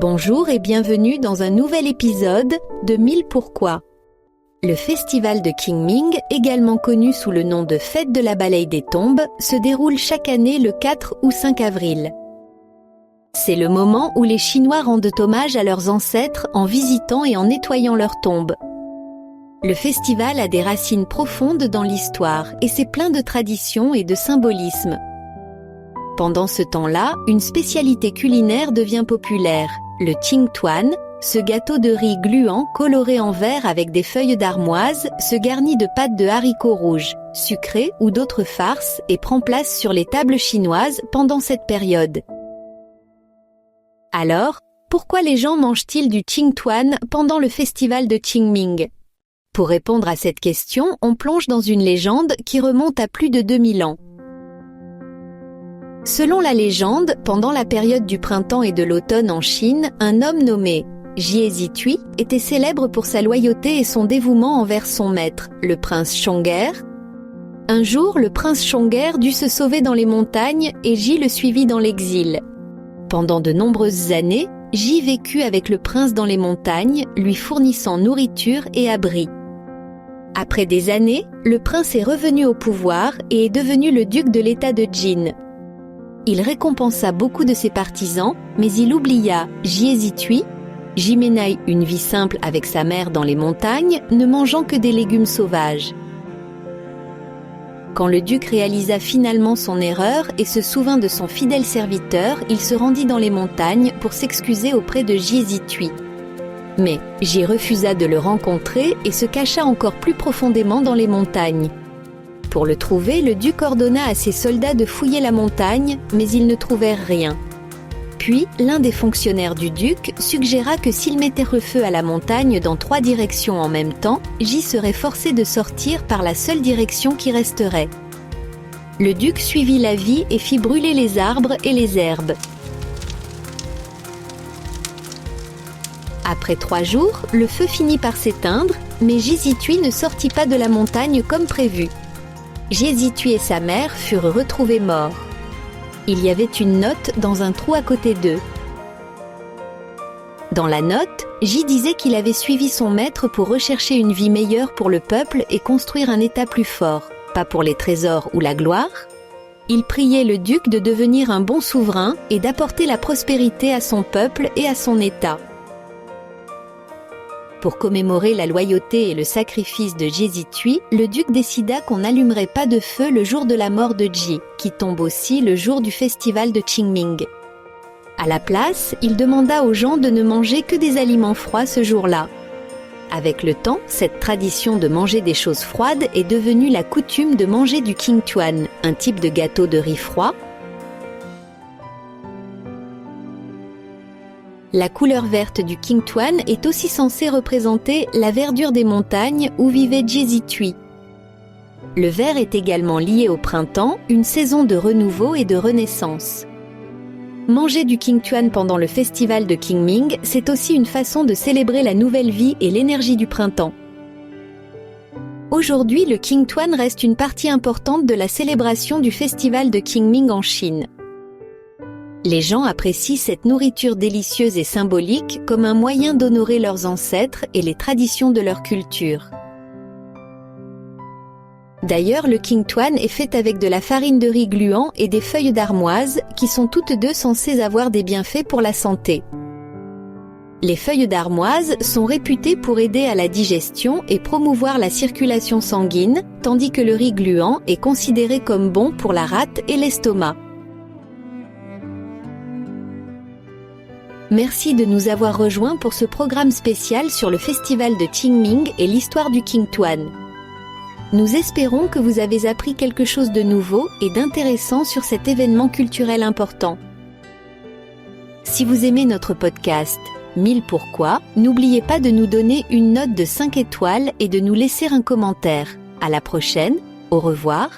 Bonjour et bienvenue dans un nouvel épisode de 1000 pourquoi. Le festival de Qingming, également connu sous le nom de Fête de la Balaye des Tombes, se déroule chaque année le 4 ou 5 avril. C'est le moment où les Chinois rendent hommage à leurs ancêtres en visitant et en nettoyant leurs tombes. Le festival a des racines profondes dans l'histoire et c'est plein de traditions et de symbolisme. Pendant ce temps-là, une spécialité culinaire devient populaire, le Qingtuan, ce gâteau de riz gluant coloré en vert avec des feuilles d'armoise, se garnit de pâtes de haricots rouges, sucrées ou d'autres farces et prend place sur les tables chinoises pendant cette période. Alors, pourquoi les gens mangent-ils du Qingtuan pendant le festival de Qingming ? Pour répondre à cette question, on plonge dans une légende qui remonte à plus de 2000 ans. Selon la légende, pendant la période du printemps et de l'automne en Chine, un homme nommé Jie Zitui était célèbre pour sa loyauté et son dévouement envers son maître, le prince Chong'er. Un jour, le prince Chong'er dut se sauver dans les montagnes et Jie le suivit dans l'exil. Pendant de nombreuses années, Jie vécut avec le prince dans les montagnes, lui fournissant nourriture et abri. Après des années, le prince est revenu au pouvoir et est devenu le duc de l'état de Jin. Il récompensa beaucoup de ses partisans, mais il oublia Jie Zitui. Jie mena une vie simple avec sa mère dans les montagnes, ne mangeant que des légumes sauvages. Quand le duc réalisa finalement son erreur et se souvint de son fidèle serviteur, il se rendit dans les montagnes pour s'excuser auprès de Jie Zitui. Mais Jie refusa de le rencontrer et se cacha encore plus profondément dans les montagnes. Pour le trouver, le duc ordonna à ses soldats de fouiller la montagne, mais ils ne trouvèrent rien. Puis, l'un des fonctionnaires du duc suggéra que s'il mettait le feu à la montagne dans 3 directions en même temps, Jie serait forcé de sortir par la seule direction qui resterait. Le duc suivit l'avis et fit brûler les arbres et les herbes. Après 3 jours, le feu finit par s'éteindre, mais Jie Zitui ne sortit pas de la montagne comme prévu. Jie Zitui et sa mère furent retrouvés morts. Il y avait une note dans un trou à côté d'eux. Dans la note, Jie disait qu'il avait suivi son maître pour rechercher une vie meilleure pour le peuple et construire un état plus fort, pas pour les trésors ou la gloire. Il priait le duc de devenir un bon souverain et d'apporter la prospérité à son peuple et à son état. Pour commémorer la loyauté et le sacrifice de Jie Zitui, le duc décida qu'on n'allumerait pas de feu le jour de la mort de Jie, qui tombe aussi le jour du festival de Qingming. À la place, il demanda aux gens de ne manger que des aliments froids ce jour-là. Avec le temps, cette tradition de manger des choses froides est devenue la coutume de manger du Qingtuan, un type de gâteau de riz froid. La couleur verte du Qingtuan est aussi censée représenter la verdure des montagnes où vivait Jie Zitui. Le vert est également lié au printemps, une saison de renouveau et de renaissance. Manger du Qingtuan pendant le festival de Qingming, c'est aussi une façon de célébrer la nouvelle vie et l'énergie du printemps. Aujourd'hui, le Qingtuan reste une partie importante de la célébration du festival de Qingming en Chine. Les gens apprécient cette nourriture délicieuse et symbolique comme un moyen d'honorer leurs ancêtres et les traditions de leur culture. D'ailleurs, le Qingtuan est fait avec de la farine de riz gluant et des feuilles d'armoise qui sont toutes deux censées avoir des bienfaits pour la santé. Les feuilles d'armoise sont réputées pour aider à la digestion et promouvoir la circulation sanguine, tandis que le riz gluant est considéré comme bon pour la rate et l'estomac. Merci de nous avoir rejoints pour ce programme spécial sur le festival de Qingming et l'histoire du Qingtuan. Nous espérons que vous avez appris quelque chose de nouveau et d'intéressant sur cet événement culturel important. Si vous aimez notre podcast 1000 pourquoi, n'oubliez pas de nous donner une note de 5 étoiles et de nous laisser un commentaire. À la prochaine, au revoir.